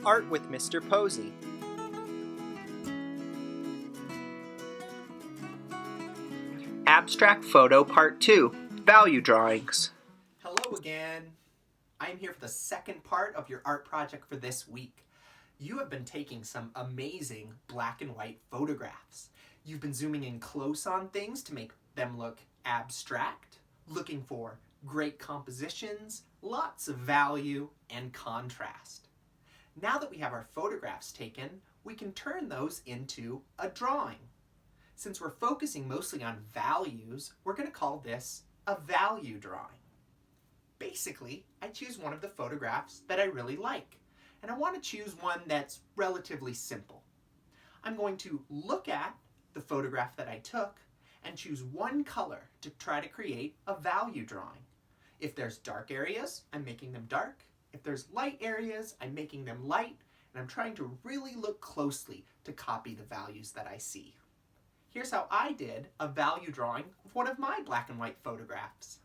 Art with Mr. Posey. Abstract Photo Part 2, Value Drawings. Hello again. I am here for the second part of your art project for this week. You have been taking some amazing black and white photographs. You've been zooming in close on things to make them look abstract, looking for great compositions, lots of value, and contrast. Now that we have our photographs taken, we can turn those into a drawing. Since we're focusing mostly on values, we're going to call this a value drawing. Basically, I choose one of the photographs that I really like, and I want to choose one that's relatively simple. I'm going to look at the photograph that I took and choose one color to try to create a value drawing. If there's dark areas, I'm making them dark. If there's light areas, I'm making them light, and I'm trying to really look closely to copy the values that I see. Here's how I did a value drawing of one of my black and white photographs.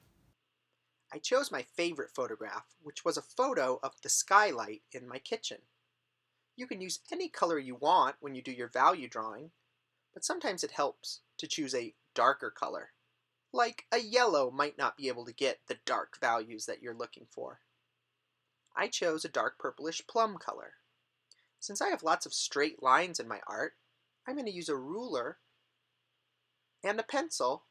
I chose my favorite photograph, which was a photo of the skylight in my kitchen. You can use any color you want when you do your value drawing, but sometimes it helps to choose a darker color. Like a yellow might not be able to get the dark values that you're looking for. I chose a dark purplish plum color. Since I have lots of straight lines in my art, I'm going to use a ruler and a pencil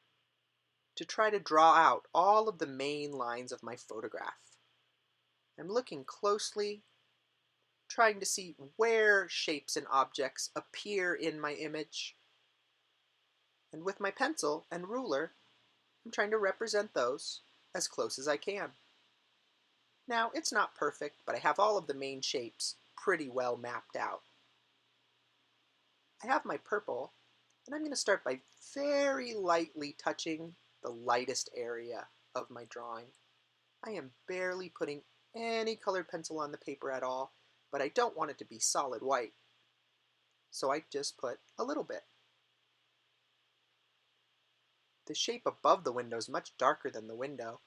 to try to draw out all of the main lines of my photograph. I'm looking closely, trying to see where shapes and objects appear in my image. And with my pencil and ruler, I'm trying to represent those as close as I can. Now, it's not perfect, but I have all of the main shapes pretty well mapped out. I have my purple, and I'm going to start by very lightly touching the lightest area of my drawing. I am barely putting any colored pencil on the paper at all, but I don't want it to be solid white, so I just put a little bit. The shape above the window is much darker than the window,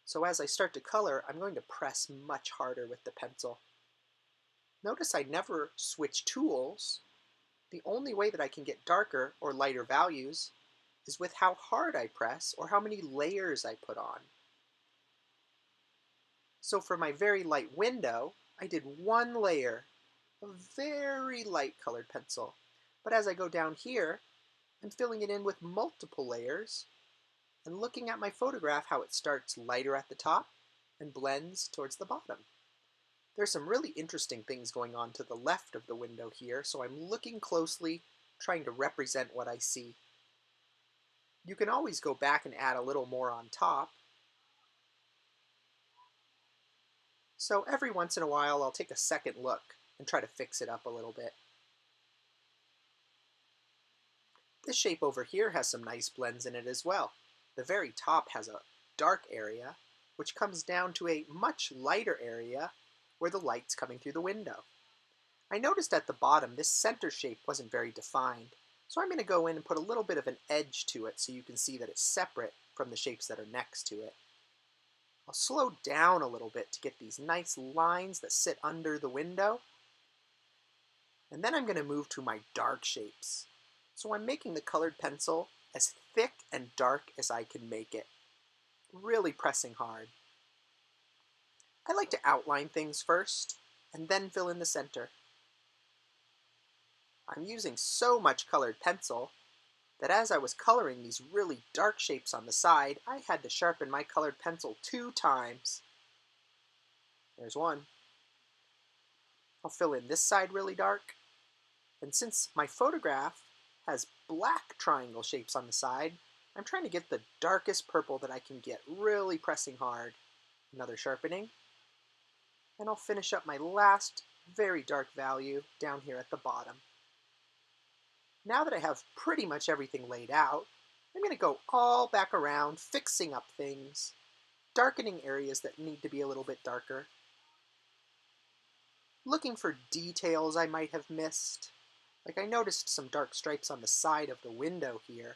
so as I start to color, I'm going to press much harder with the pencil. Notice I never switch tools. The only way that I can get darker or lighter values is with how hard I press or how many layers I put on. So for my very light window, I did one layer of very light colored pencil. But as I go down here, I'm filling it in with multiple layers and looking at my photograph how it starts lighter at the top and blends towards the bottom. There's some really interesting things going on to the left of the window here, so I'm looking closely, trying to represent what I see. You can always go back and add a little more on top. So every once in a while, I'll take a second look and try to fix it up a little bit. This shape over here has some nice blends in it as well. The very top has a dark area, which comes down to a much lighter area where the light's coming through the window. I noticed at the bottom this center shape wasn't very defined, so I'm going to go in and put a little bit of an edge to it so you can see that it's separate from the shapes that are next to it. I'll slow down a little bit to get these nice lines that sit under the window. And then I'm going to move to my dark shapes. So I'm making the colored pencil as thick and dark as I can make it, really pressing hard. I like to outline things first, and then fill in the center. I'm using so much colored pencil that as I was coloring these really dark shapes on the side, I had to sharpen my colored pencil 2 times. There's one. I'll fill in this side really dark, and since my photograph has black triangle shapes on the side, I'm trying to get the darkest purple that I can get, really pressing hard. Another sharpening, and I'll finish up my last very dark value down here at the bottom. Now that I have pretty much everything laid out, I'm going to go all back around, fixing up things, darkening areas that need to be a little bit darker, looking for details I might have missed. Like I noticed some dark stripes on the side of the window here,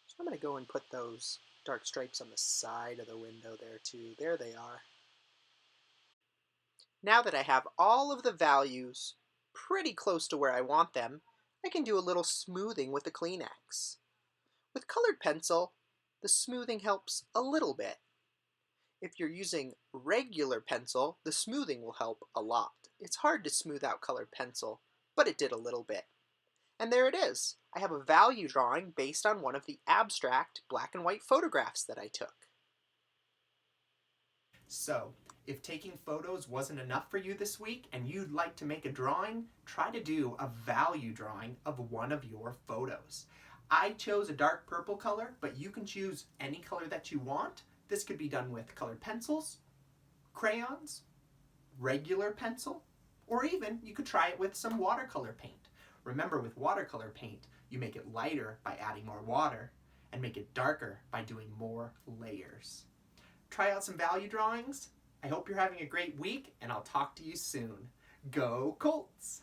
so I'm going to go and put those dark stripes on the side of the window there too. There they are. Now that I have all of the values pretty close to where I want them, I can do a little smoothing with the Kleenex. With colored pencil, the smoothing helps a little bit. If you're using regular pencil, the smoothing will help a lot. It's hard to smooth out colored pencil, but it did a little bit. And there it is. I have a value drawing based on one of the abstract black and white photographs that I took. So, if taking photos wasn't enough for you this week and you'd like to make a drawing, try to do a value drawing of one of your photos. I chose a dark purple color, but you can choose any color that you want. This could be done with colored pencils, crayons, regular pencil, or even you could try it with some watercolor paint. Remember, with watercolor paint, you make it lighter by adding more water and make it darker by doing more layers. Try out some value drawings. I hope you're having a great week, and I'll talk to you soon. Go Colts!